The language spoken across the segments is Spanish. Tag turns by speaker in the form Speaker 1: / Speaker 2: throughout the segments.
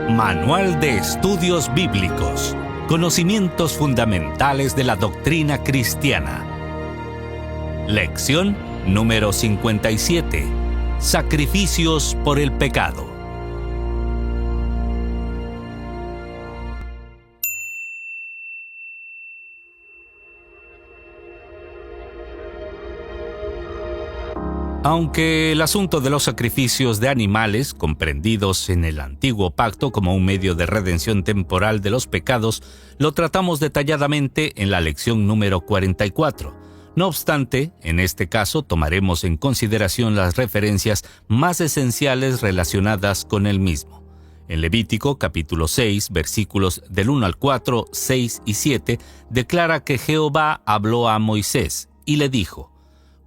Speaker 1: Manual de Estudios Bíblicos. Conocimientos fundamentales de la doctrina cristiana. Lección número 57. Sacrificios por el pecado. Aunque el asunto de los sacrificios de animales, comprendidos en el Antiguo Pacto como un medio de redención temporal de los pecados, lo tratamos detalladamente en la lección número 44. No obstante, en este caso tomaremos en consideración las referencias más esenciales relacionadas con el mismo. En Levítico capítulo 6, versículos del 1 al 4, 6 y 7, declara que Jehová habló a Moisés y le dijo: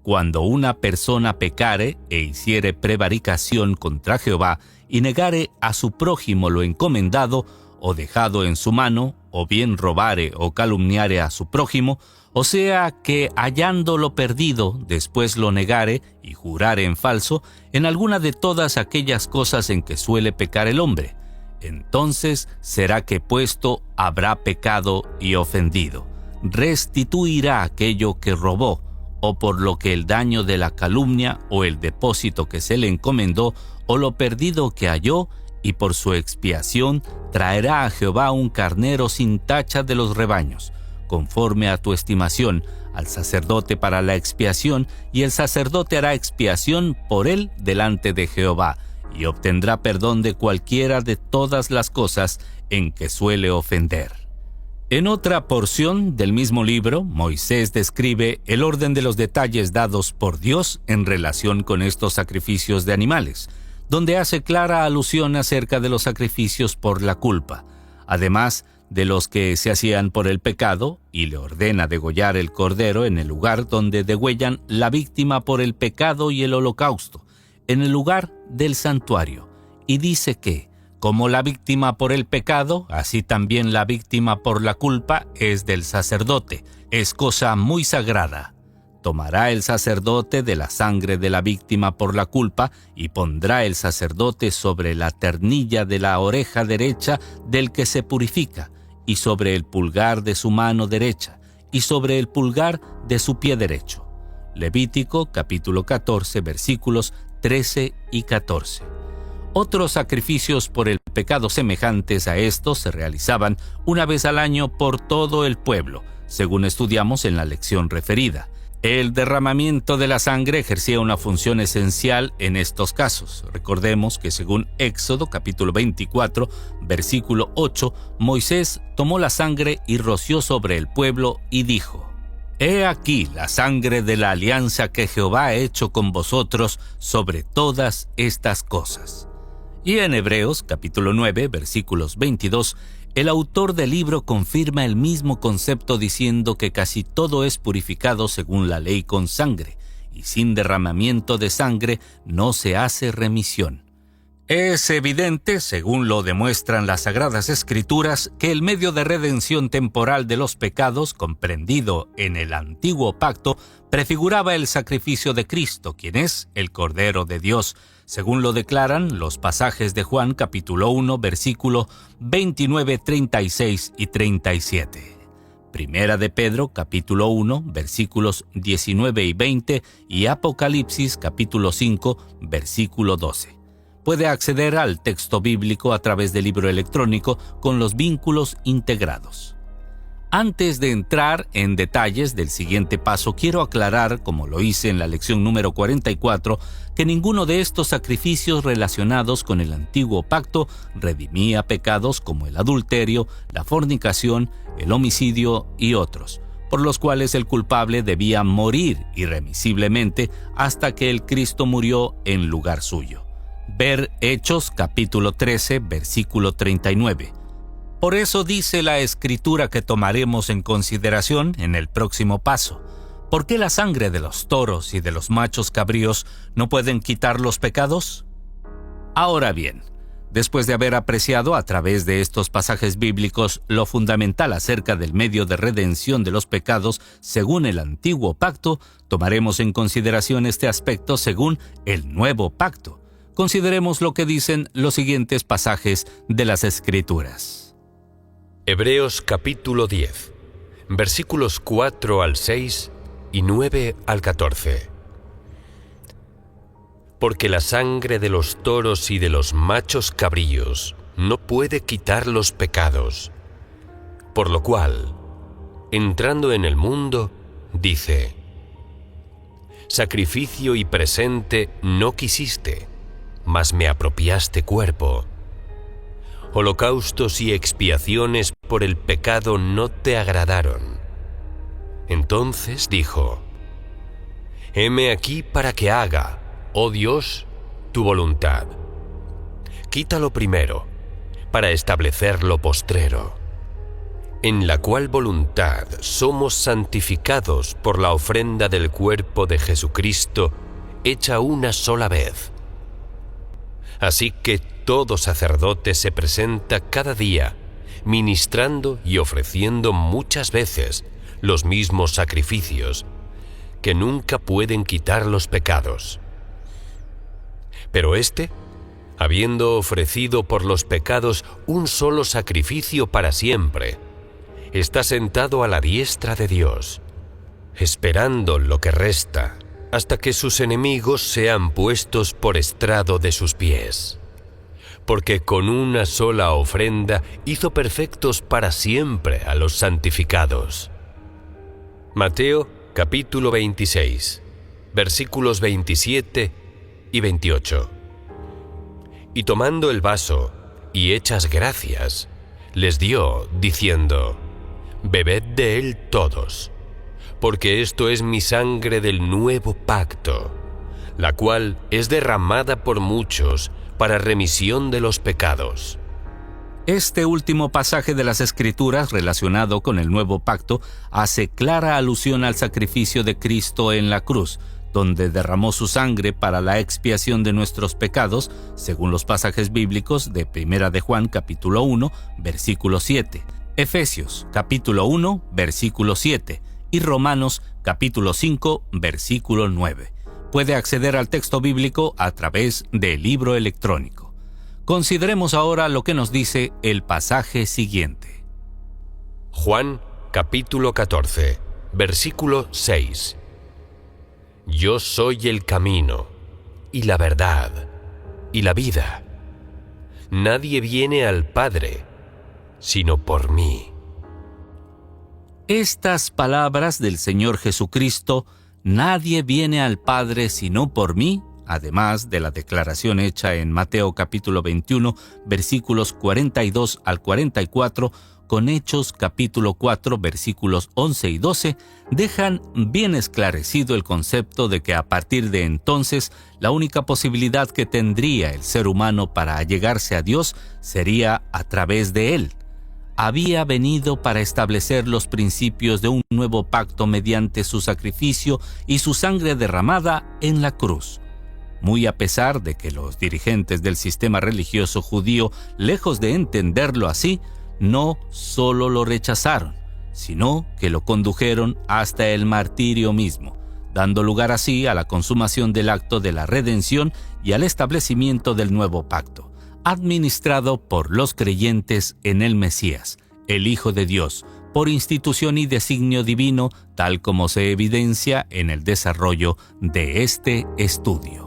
Speaker 1: Cuando una persona pecare e hiciere prevaricación contra Jehová y negare a su prójimo lo encomendado o dejado en su mano, o bien robare o calumniare a su prójimo, o sea que hallando lo perdido después lo negare y jurare en falso, en alguna de todas aquellas cosas en que suele pecar el hombre, entonces será que puesto habrá pecado y ofendido. Restituirá aquello que robó, o por lo que el daño de la calumnia o el depósito que se le encomendó o lo perdido que halló, y por su expiación traerá a Jehová un carnero sin tacha de los rebaños, conforme a tu estimación, al sacerdote para la expiación, y el sacerdote hará expiación por él delante de Jehová, y obtendrá perdón de cualquiera de todas las cosas en que suele ofender. En otra porción del mismo libro, Moisés describe el orden de los detalles dados por Dios en relación con estos sacrificios de animales, donde hace clara alusión acerca de los sacrificios por la culpa, además de los que se hacían por el pecado, y le ordena degollar el cordero en el lugar donde degüellan la víctima por el pecado y el holocausto, en el lugar del santuario, y dice que, como la víctima por el pecado, así también la víctima por la culpa es del sacerdote, es cosa muy sagrada. Tomará el sacerdote de la sangre de la víctima por la culpa y pondrá el sacerdote sobre la ternilla de la oreja derecha del que se purifica, y sobre el pulgar de su mano derecha, y sobre el pulgar de su pie derecho. Levítico capítulo 14, versículos 13 y 14. Otros sacrificios por el pecado semejantes a estos se realizaban una vez al año por todo el pueblo, según estudiamos en la lección referida. El derramamiento de la sangre ejercía una función esencial en estos casos. Recordemos que según Éxodo capítulo 24, versículo 8, Moisés tomó la sangre y roció sobre el pueblo y dijo: He aquí la sangre de la alianza que Jehová ha hecho con vosotros sobre todas estas cosas. Y en Hebreos capítulo 9, versículos 22, el autor del libro confirma el mismo concepto diciendo que casi todo es purificado según la ley con sangre, y sin derramamiento de sangre no se hace remisión. Es evidente, según lo demuestran las Sagradas Escrituras, que el medio de redención temporal de los pecados, comprendido en el Antiguo Pacto, prefiguraba el sacrificio de Cristo, quien es el Cordero de Dios, según lo declaran los pasajes de Juan capítulo 1, versículo 29, 36 y 37. Primera de Pedro capítulo 1, versículos 19 y 20 y Apocalipsis capítulo 5, versículo 12. Puede acceder al texto bíblico a través del libro electrónico con los vínculos integrados. Antes de entrar en detalles del siguiente paso, quiero aclarar, como lo hice en la lección número 44, que ninguno de estos sacrificios relacionados con el Antiguo Pacto redimía pecados como el adulterio, la fornicación, el homicidio y otros, por los cuales el culpable debía morir irremisiblemente hasta que el Cristo murió en lugar suyo. Ver Hechos capítulo 13, versículo 39. Por eso dice la Escritura que tomaremos en consideración en el próximo paso: ¿por qué la sangre de los toros y de los machos cabríos no pueden quitar los pecados? Ahora bien, después de haber apreciado a través de estos pasajes bíblicos lo fundamental acerca del medio de redención de los pecados según el Antiguo Pacto, tomaremos en consideración este aspecto según el Nuevo Pacto. Consideremos lo que dicen los siguientes pasajes de las Escrituras.
Speaker 2: Hebreos capítulo 10, versículos 4 al 6 y 9 al 14. Porque la sangre de los toros y de los machos cabríos no puede quitar los pecados. Por lo cual, entrando en el mundo, dice: sacrificio y presente no quisiste, mas me apropiaste cuerpo. Holocaustos y expiaciones por el pecado no te agradaron. Entonces dijo: heme aquí para que haga, oh Dios, tu voluntad. Quita lo primero, para establecer lo postrero, en la cual voluntad somos santificados por la ofrenda del cuerpo de Jesucristo, hecha una sola vez. Así que todo sacerdote se presenta cada día, ministrando y ofreciendo muchas veces los mismos sacrificios, que nunca pueden quitar los pecados. Pero éste, habiendo ofrecido por los pecados un solo sacrificio para siempre, está sentado a la diestra de Dios, esperando lo que resta, hasta que sus enemigos sean puestos por estrado de sus pies. Porque con una sola ofrenda hizo perfectos para siempre a los santificados. Mateo capítulo 26, versículos 27 y 28. Y tomando el vaso, y hechas gracias, les dio, diciendo: bebed de él todos, porque esto es mi sangre del nuevo pacto, la cual es derramada por muchos para remisión de los pecados.
Speaker 1: Este último pasaje de las Escrituras relacionado con el nuevo pacto hace clara alusión al sacrificio de Cristo en la cruz, donde derramó su sangre para la expiación de nuestros pecados, según los pasajes bíblicos de 1 de Juan capítulo 1, versículo 7, Efesios capítulo 1, versículo 7 y Romanos capítulo 5, versículo 9. Puede acceder al texto bíblico a través del libro electrónico. Consideremos ahora lo que nos dice el pasaje siguiente.
Speaker 2: Juan capítulo 14, versículo 6. Yo soy el camino, y la verdad, y la vida. Nadie viene al Padre, sino por mí.
Speaker 1: Estas palabras del Señor Jesucristo, nadie viene al Padre sino por mí, además de la declaración hecha en Mateo capítulo 21, versículos 42 al 44, con Hechos capítulo 4, versículos 11 y 12, dejan bien esclarecido el concepto de que a partir de entonces la única posibilidad que tendría el ser humano para allegarse a Dios sería a través de Él. Había venido para establecer los principios de un nuevo pacto mediante su sacrificio y su sangre derramada en la cruz. Muy a pesar de que los dirigentes del sistema religioso judío, lejos de entenderlo así, no solo lo rechazaron, sino que lo condujeron hasta el martirio mismo, dando lugar así a la consumación del acto de la redención y al establecimiento del nuevo pacto, administrado por los creyentes en el Mesías, el Hijo de Dios, por institución y designio divino, tal como se evidencia en el desarrollo de este estudio.